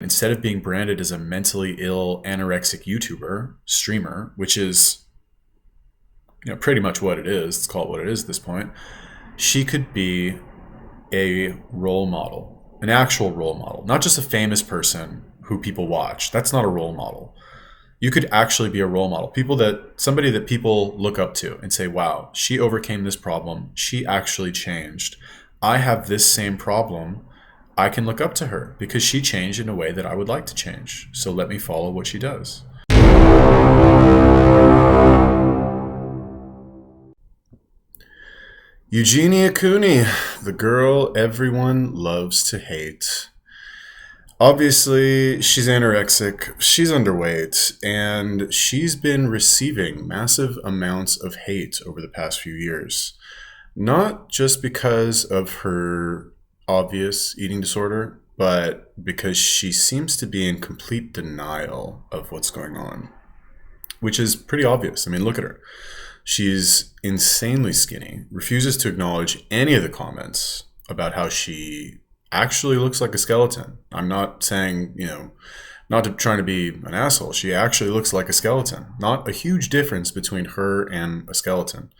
instead of being branded as a mentally ill anorexic YouTuber streamer, which is pretty much what it is. Let's call it what it is at this point. She could be a role model, an actual role model, not just a famous person who people watch. That's not a role model. You could actually be a role model. Somebody that people look up to and say, wow, she overcame this problem. She actually changed. I have this same problem. I can look up to her because she changed in a way that I would like to change. So let me follow what she does. Eugenia Cooney, the girl everyone loves to hate. Obviously, she's anorexic, she's underweight, and she's been receiving massive amounts of hate over the past few years. Not just because of her obvious eating disorder, but because she seems to be in complete denial of what's going on, which is pretty obvious. I mean, look at her. She's insanely skinny, refuses to acknowledge any of the comments about how she actually looks like a skeleton. I'm not saying, not to trying to be an asshole. She actually looks like a skeleton. Not a huge difference between her and a skeleton.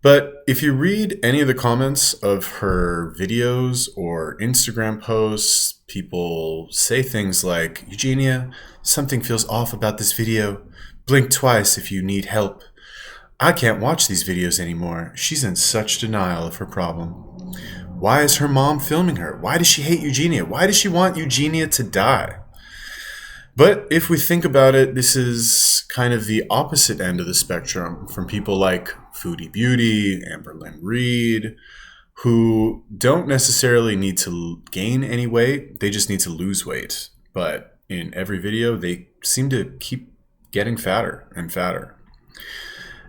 But if you read any of the comments of her videos or Instagram posts, people say things like, Eugenia, something feels off about this video. Blink twice if you need help. I can't watch these videos anymore. She's in such denial of her problem. Why is her mom filming her? Why does she hate Eugenia? Why does she want Eugenia to die? But if we think about it, this is kind of the opposite end of the spectrum from people like Foodie Beauty, Amberlynn Reed, who don't necessarily need to gain any weight. They just need to lose weight. But in every video, they seem to keep getting fatter and fatter.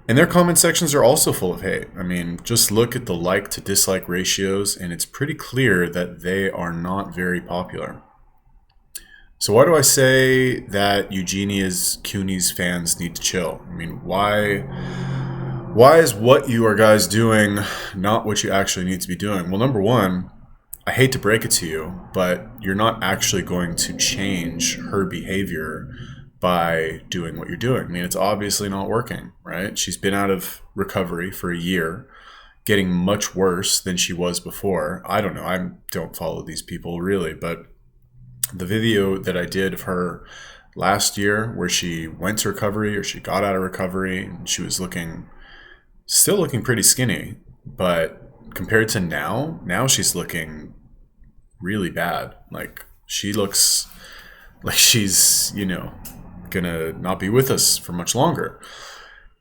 And their comment sections are also full of hate. I mean, just look at the like to dislike ratios, and it's pretty clear that they are not very popular. So why do I say that Eugenia's Cooney's fans need to chill? I mean, why is what you are guys doing not what you actually need to be doing? Well, number one, I hate to break it to you, but you're not actually going to change her behavior by doing what you're doing. I mean, it's obviously not working, right? She's been out of recovery for a year, getting much worse than she was before. I don't know. I don't follow these people really, but the video that I did of her last year where she went to recovery or she got out of recovery and she was still looking pretty skinny, but compared to now she's looking really bad. Like she looks like she's, gonna not be with us for much longer.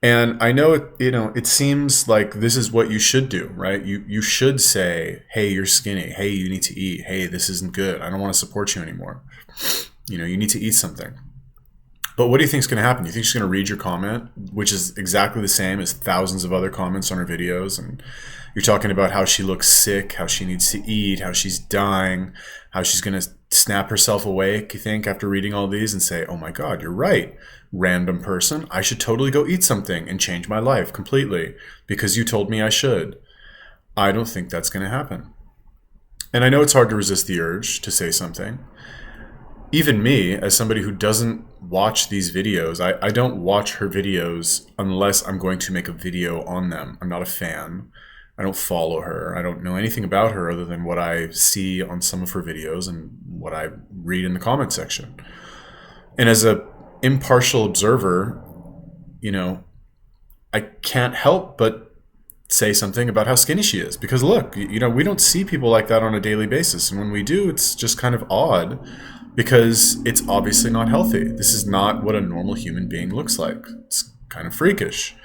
And I know it seems like this is what you should do, right? You should say, hey, you're skinny. Hey, you need to eat. Hey, this isn't good. I don't want to support you anymore. You need to eat something. But what do you think is going to happen? You think she's going to read your comment, which is exactly the same as thousands of other comments on her videos, and you're talking about how she looks sick, how she needs to eat, how she's dying, how she's going to snap herself awake, you think, after reading all these and say, oh my God, you're right. Random person, I should totally go eat something and change my life completely because you told me I should. I don't think that's going to happen. And I know it's hard to resist the urge to say something. Even me, as somebody who doesn't watch these videos, I don't watch her videos unless I'm going to make a video on them. I'm not a fan. I don't follow her. I don't know anything about her other than what I see on some of her videos and what I read in the comment section. And as a impartial observer, I can't help but say something about how skinny she is. Because look, we don't see people like that on a daily basis. And when we do, it's just kind of odd because it's obviously not healthy. This is not what a normal human being looks like. It's kind of freakish.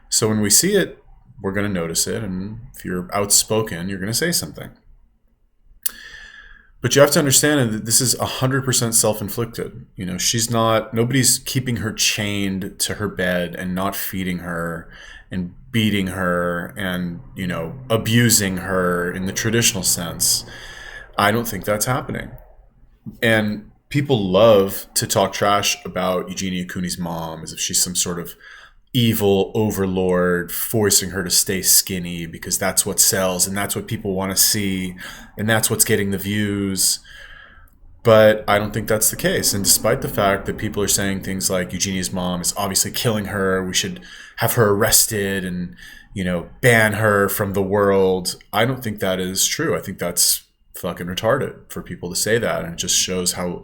So when we see it, we're going to notice it. And if you're outspoken, you're going to say something. But you have to understand that this is 100% self-inflicted. Nobody's keeping her chained to her bed and not feeding her and beating her and, abusing her in the traditional sense. I don't think that's happening. And people love to talk trash about Eugenia Cooney's mom as if she's some sort of evil overlord forcing her to stay skinny because that's what sells and that's what people want to see and that's what's getting the views. But I don't think that's the case. And despite the fact that people are saying things like Eugenia's mom is obviously killing her, we should have her arrested and, ban her from the world, I don't think that is true. I think that's fucking retarded for people to say that. And it just shows how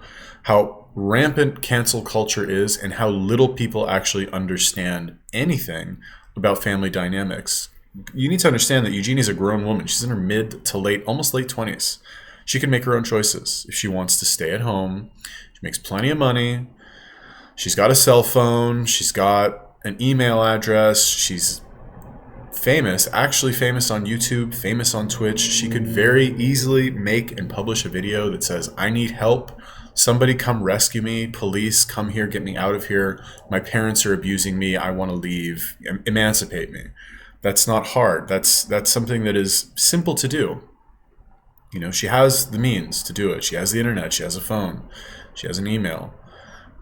rampant cancel culture is and how little people actually understand anything about family dynamics. You need to understand that Eugenia's a grown woman. She's in her mid to late, almost late 20s. She can make her own choices. If she wants to stay at home, she makes plenty of money. She's got a cell phone. She's got an email address. She's famous, actually famous on YouTube, famous on Twitch. She could very easily make and publish a video that says, I need help. Somebody come rescue me. Police, come here, get me out of here. My parents are abusing me. I want to leave. Emancipate me. That's not hard. That's something that is simple to do. She has the means to do it. She has the internet. She has a phone. She has an email.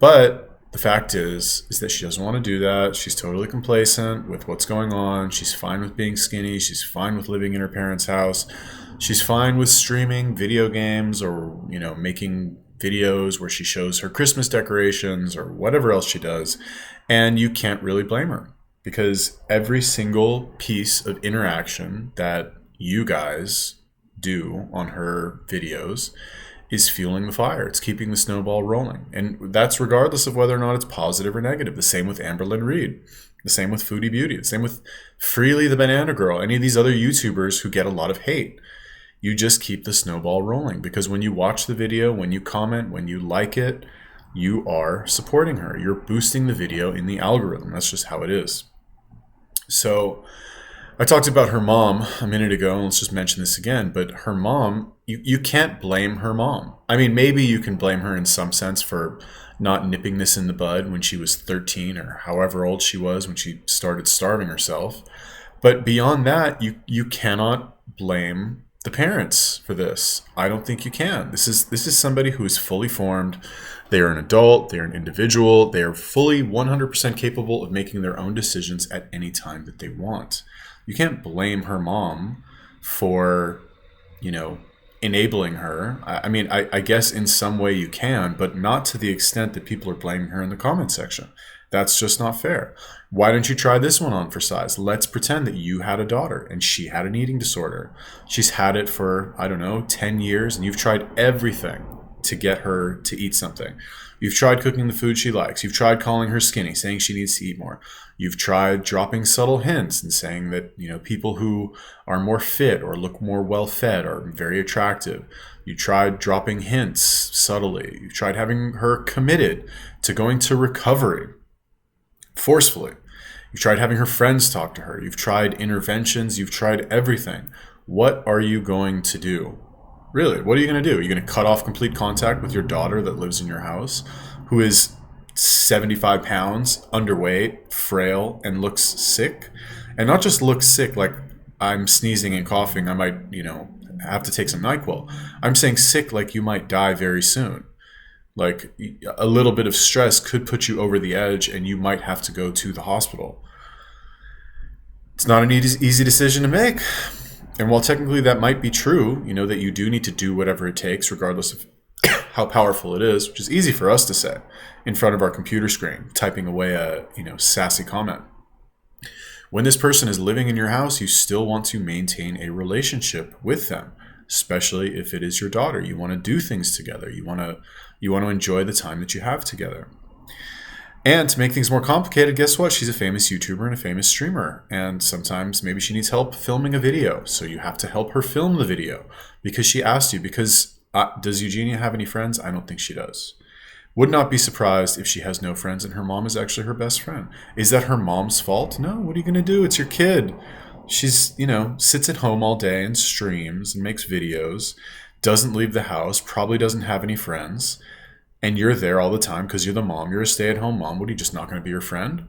But the fact is that she doesn't want to do that. She's totally complacent with what's going on. She's fine with being skinny. She's fine with living in her parents' house. She's fine with streaming video games or, making videos where she shows her Christmas decorations or whatever else she does. And you can't really blame her because every single piece of interaction that you guys do on her videos is fueling the fire. It's keeping the snowball rolling. And that's regardless of whether or not it's positive or negative. The same with Amberlynn Reed. The same with Foodie Beauty. The same with Freely the Banana Girl. Any of these other YouTubers who get a lot of hate. You just keep the snowball rolling because when you watch the video, when you comment, when you like it, you are supporting her. You're boosting the video in the algorithm. That's just how it is. So I talked about her mom a minute ago, and let's just mention this again, but her mom, you can't blame her mom. I mean, maybe you can blame her in some sense for not nipping this in the bud when she was 13 or however old she was when she started starving herself. But beyond that, you cannot blame the parents for this. I don't think you can. This is somebody who is fully formed. They are an adult. They are an individual. They are fully 100% capable of making their own decisions at any time that they want. You can't blame her mom for, enabling her. I mean, I guess in some way you can, but not to the extent that people are blaming her in the comment section. That's just not fair. Why don't you try this one on for size? Let's pretend that you had a daughter and she had an eating disorder. She's had it for, 10 years, and you've tried everything to get her to eat something. You've tried cooking the food she likes. You've tried calling her skinny, saying she needs to eat more. You've tried dropping subtle hints and saying that, people who are more fit or look more well-fed are very attractive. You tried dropping hints subtly. You've tried having her committed to going to recovery forcefully. You've tried having her friends talk to her. You've tried interventions. You've tried everything. What are you going to do? Really, what are you going to do? Are you going to cut off complete contact with your daughter that lives in your house, who is 75 pounds, underweight, frail, and looks sick? And not just looks sick like I'm sneezing and coughing, I might, have to take some NyQuil. I'm saying sick like you might die very soon. Like a little bit of stress could put you over the edge and you might have to go to the hospital. It's not an easy decision to make. And while technically that might be true, that you do need to do whatever it takes, regardless of how powerful it is, which is easy for us to say in front of our computer screen, typing away a, sassy comment. When this person is living in your house, you still want to maintain a relationship with them, especially if it is your daughter. You want to do things together. You want to enjoy the time that you have together. And to make things more complicated, guess what? She's a famous YouTuber and a famous streamer. And sometimes maybe she needs help filming a video. So you have to help her film the video because she asked you. Because does Eugenia have any friends? I don't think she does. Would not be surprised if she has no friends and her mom is actually her best friend. Is that her mom's fault? No, what are you going to do? It's your kid. She's, sits at home all day and streams and makes videos, doesn't leave the house, probably doesn't have any friends. And you're there all the time because you're the mom. You're a stay-at-home mom. What, are you just not going to be your friend?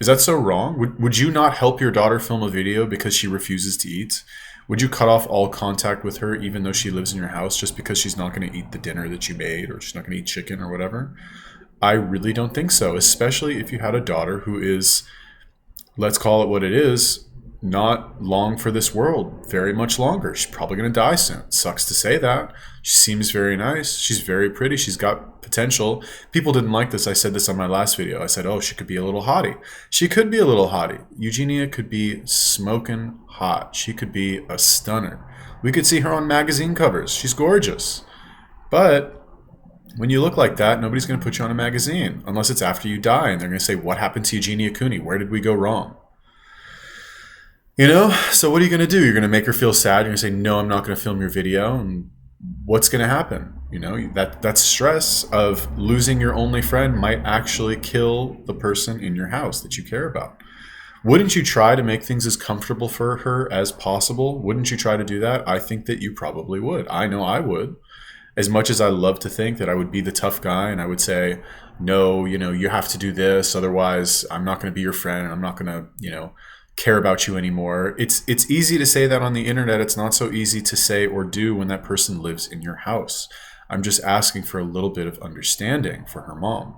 Is that so wrong? Would you not help your daughter film a video because she refuses to eat? Would you cut off all contact with her even though she lives in your house just because she's not going to eat the dinner that you made or she's not going to eat chicken or whatever? I really don't think so, especially if you had a daughter who is, let's call it what it is, not long for this world, very much longer. She's probably going to die soon. Sucks to say that. She seems very nice. She's very pretty. She's got potential. People didn't like this. I said this on my last video. I said, oh, she could be a little hottie. She could be a little hottie. Eugenia could be smoking hot. She could be a stunner. We could see her on magazine covers. She's gorgeous. But when you look like that, nobody's going to put you on a magazine unless it's after you die and they're going to say, what happened to Eugenia Cooney? Where did we go wrong? You know, so what are you going to do? You're going to make her feel sad. You're going to say, no, I'm not going to film your video. And what's going to happen? You know, that stress of losing your only friend might actually kill the person in your house that you care about. Wouldn't you try to make things as comfortable for her as possible? Wouldn't you try to do that? I think that you probably would. I know I would. As much as I love to think that I would be the tough guy and I would say, no, you know, you have to do this. Otherwise, I'm not going to be your friend. And I'm not going to, you know, care about you anymore. It's easy to say that on the internet. It's not so easy to say or do when that person lives in your house. I'm just asking for a little bit of understanding for her mom.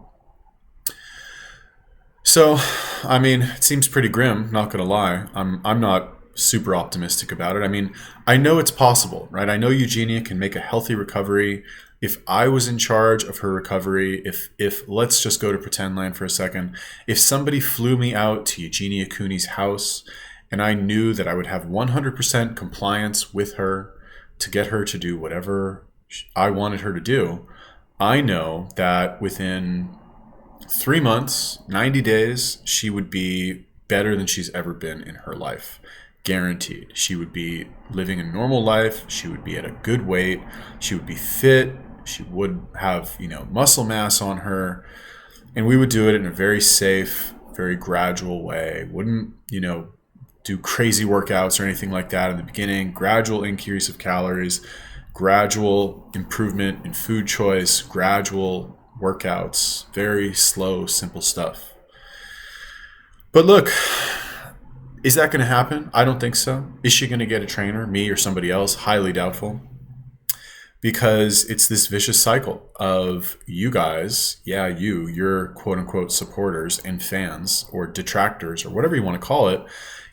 So, I mean, it seems pretty grim, not gonna lie. I'm not super optimistic about it. I mean, I know it's possible, right? I know Eugenia can make a healthy recovery. If I was in charge of her recovery, if let's just go to pretend land for a second, if somebody flew me out to Eugenia Cooney's house and I knew that I would have 100% compliance with her to get her to do whatever I wanted her to do, I know that within 3 months, 90 days, she would be better than she's ever been in her life. Guaranteed. She would be living a normal life. She would be at a good weight. She would be fit. She would have, you know, muscle mass on her. And we would do it in a very safe, very gradual way. Wouldn't, you know, do crazy workouts or anything like that in the beginning. Gradual increase of calories, gradual improvement in food choice, gradual workouts, very slow, simple stuff. But look, is that going to happen? I don't think so. Is she going to get a trainer, me or somebody else? Highly doubtful. Because it's this vicious cycle of you guys, yeah, your quote unquote supporters and fans or detractors or whatever you want to call it,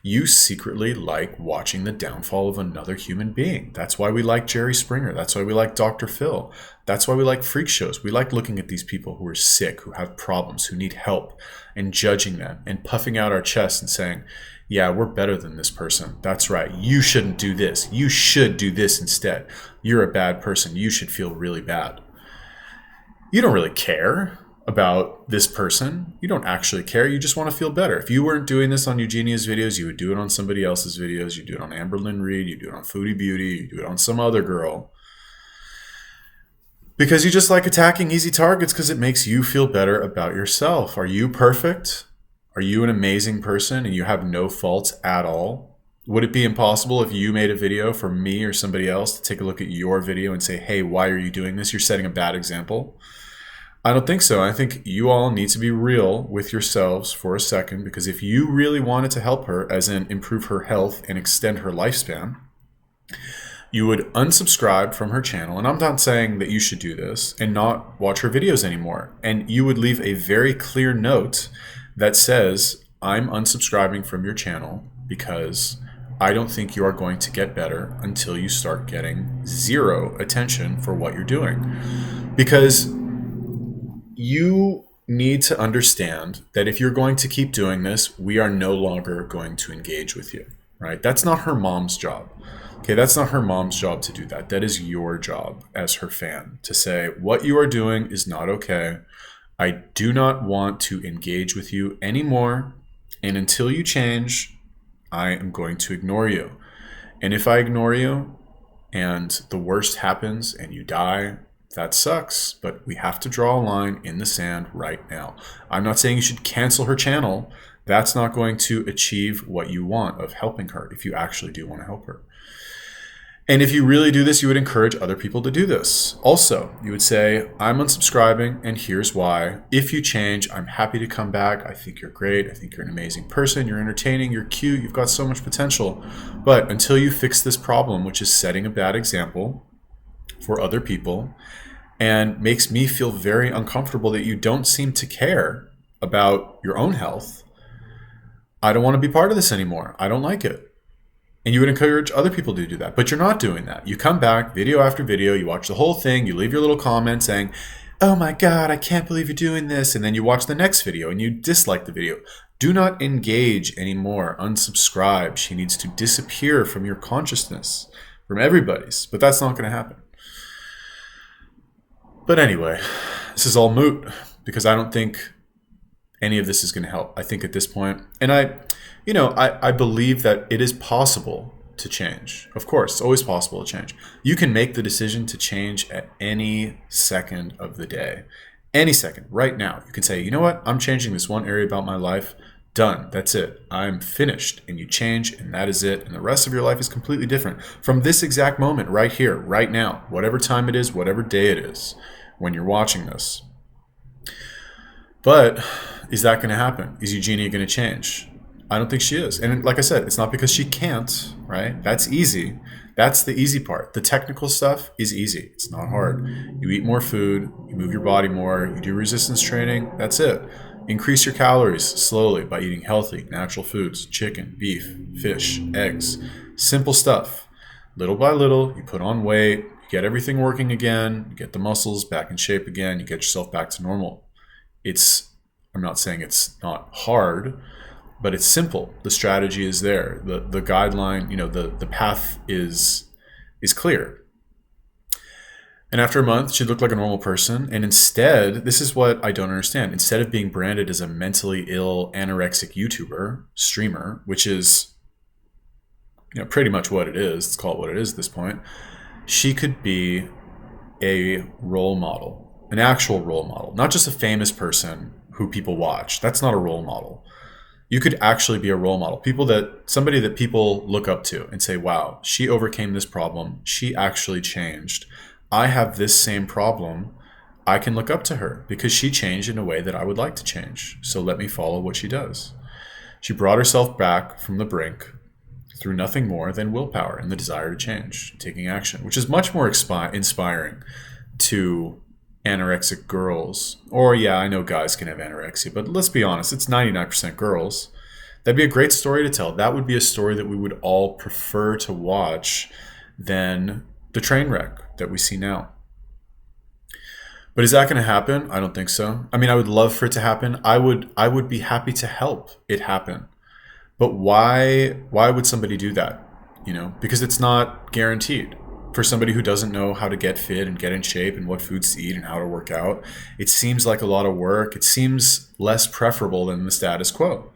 you secretly like watching the downfall of another human being. That's why we like Jerry Springer. That's why we like Dr. Phil. That's why we like freak shows. We like looking at these people who are sick, who have problems, who need help, and judging them and puffing out our chests and saying, yeah, we're better than this person. That's right. You shouldn't do this. You should do this instead. You're a bad person. You should feel really bad. You don't really care about this person. You don't actually care. You just want to feel better. If you weren't doing this on Eugenia's videos, you would do it on somebody else's videos. You do it on Amber Lynn Reed. You do it on Foodie Beauty. You do it on some other girl. Because you just like attacking easy targets because it makes you feel better about yourself. Are you perfect? Are you an amazing person and you have no faults at all? Would it be impossible if you made a video for me or somebody else to take a look at your video and say, hey, why are you doing this? You're setting a bad example. I don't think so. I think you all need to be real with yourselves for a second, because if you really wanted to help her, as in improve her health and extend her lifespan, you would unsubscribe from her channel, and I'm not saying that you should do this, and not watch her videos anymore. And you would leave a very clear note that says, I'm unsubscribing from your channel because I don't think you are going to get better until you start getting zero attention for what you're doing. Because you need to understand that if you're going to keep doing this, we are no longer going to engage with you, right? That's not her mom's job. Okay, that's not her mom's job to do that. That is your job as her fan to say, what you are doing is not okay. I do not want to engage with you anymore. And until you change, I am going to ignore you. And if I ignore you and the worst happens and you die, that sucks. But we have to draw a line in the sand right now. I'm not saying you should cancel her channel. That's not going to achieve what you want of helping her if you actually do want to help her. And if you really do this, you would encourage other people to do this. Also, you would say, I'm unsubscribing and here's why. If you change, I'm happy to come back. I think you're great. I think you're an amazing person. You're entertaining. You're cute. You've got so much potential. But until you fix this problem, which is setting a bad example for other people, and makes me feel very uncomfortable that you don't seem to care about your own health, I don't want to be part of this anymore. I don't like it. And you would encourage other people to do that. But you're not doing that. You come back video after video, you watch the whole thing, you leave your little comment saying, oh my God, I can't believe you're doing this. And then you watch the next video and you dislike the video. Do not engage anymore. Unsubscribe. She needs to disappear from your consciousness, from everybody's. But that's not going to happen. But anyway, this is all moot because I don't think any of this is going to help. I think at this point, and I believe that it is possible to change. Of course, it's always possible to change. You can make the decision to change at any second of the day. Any second, right now. You can say, you know what? I'm changing this one area about my life. Done. That's it. I'm finished. And you change, and that is it. And the rest of your life is completely different from this exact moment right here, right now, whatever time it is, whatever day it is when you're watching this. But is that going to happen? Is Eugenia going to change? I don't think she is. And like I said, it's not because she can't, right? That's easy. That's the easy part. The technical stuff is easy. It's not hard. You eat more food, you move your body more, you do resistance training. That's it. Increase your calories slowly by eating healthy, natural foods, chicken, beef, fish, eggs. Simple stuff. Little by little, you put on weight, you get everything working again, you get the muscles back in shape again, you get yourself back to normal. I'm not saying it's not hard, but it's simple. The strategy is there. The guideline, the path is clear. And after a month, she looked like a normal person. And instead, this is what I don't understand. Instead of being branded as a mentally ill, anorexic YouTuber, streamer, which is pretty much what it is, let's call it what it is at this point, she could be a role model, an actual role model, not just a famous person who people watch. That's not a role model. You could actually be a role model. Somebody that people look up to and say, wow, she overcame this problem. She actually changed. I have this same problem. I can look up to her because she changed in a way that I would like to change. So let me follow what she does. She brought herself back from the brink through nothing more than willpower and the desire to change, taking action, which is much more inspiring to anorexic girls. Or yeah, I know guys can have anorexia, but let's be honest, it's 99% girls. That'd be a great story to tell. That would be a story that we would all prefer to watch than the train wreck that we see now. But is that going to happen? I don't think so. I mean, I would love for it to happen. I would be happy to help it happen. But why would somebody do that? Because it's not guaranteed. For somebody who doesn't know how to get fit and get in shape and what foods to eat and how to work out, it seems like a lot of work. It seems less preferable than the status quo.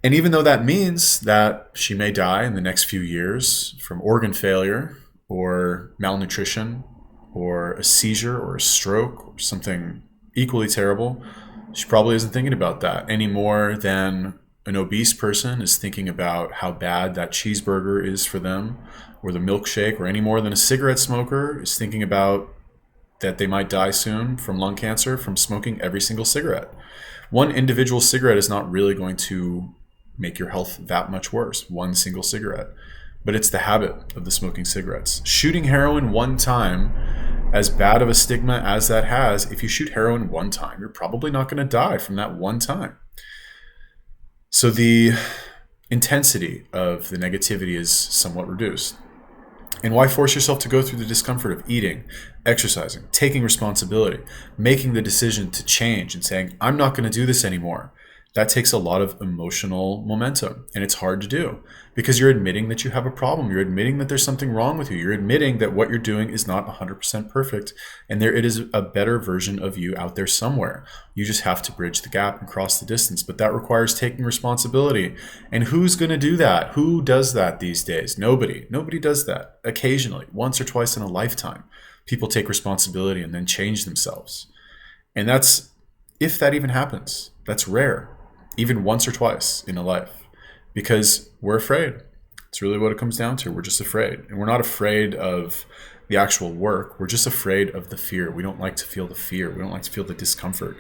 And even though that means that she may die in the next few years from organ failure or malnutrition or a seizure or a stroke or something equally terrible, she probably isn't thinking about that any more than an obese person is thinking about how bad that cheeseburger is for them or the milkshake, or any more than a cigarette smoker is thinking about that they might die soon from lung cancer from smoking every single cigarette. One individual cigarette is not really going to make your health that much worse, one single cigarette. But it's the habit of the smoking cigarettes. Shooting heroin one time, as bad of a stigma as that has, if you shoot heroin one time, you're probably not going to die from that one time. So the intensity of the negativity is somewhat reduced. And why force yourself to go through the discomfort of eating, exercising, taking responsibility, making the decision to change and saying, I'm not going to do this anymore? That takes a lot of emotional momentum, and it's hard to do because you're admitting that you have a problem. You're admitting that there's something wrong with you. You're admitting that what you're doing is not 100% perfect, and it is a better version of you out there somewhere. You just have to bridge the gap and cross the distance, but that requires taking responsibility. And who's going to do that? Who does that these days? Nobody. Nobody does that. Occasionally, once or twice in a lifetime, people take responsibility and then change themselves. And that's, if that even happens, that's rare. Even once or twice in a life, because we're afraid. It's really what it comes down to. We're just afraid. And we're not afraid of the actual work. We're just afraid of the fear. We don't like to feel the fear. We don't like to feel the discomfort.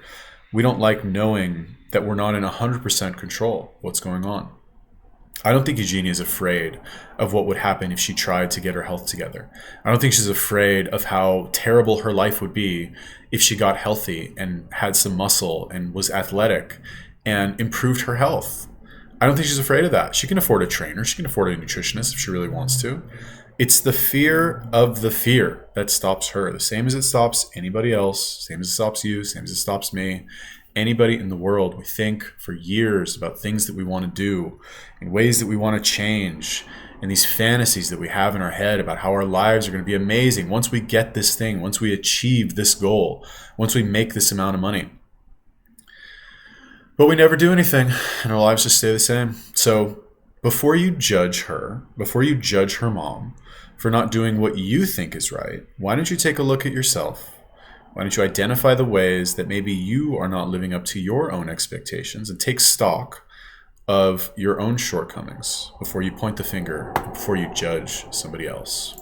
We don't like knowing that we're not in 100% control of what's going on. I don't think Eugenia is afraid of what would happen if she tried to get her health together. I don't think she's afraid of how terrible her life would be if she got healthy and had some muscle and was athletic and improved her health. I don't think she's afraid of that. She can afford a trainer. She can afford a nutritionist if she really wants to. It's the fear of the fear that stops her. The same as it stops anybody else, same as it stops you, same as it stops me. Anybody in the world, we think for years about things that we want to do and ways that we want to change and these fantasies that we have in our head about how our lives are going to be amazing once we get this thing, once we achieve this goal, once we make this amount of money. But we never do anything, and our lives just stay the same. So before you judge her, before you judge her mom for not doing what you think is right, why don't you take a look at yourself? Why don't you identify the ways that maybe you are not living up to your own expectations and take stock of your own shortcomings before you point the finger, before you judge somebody else?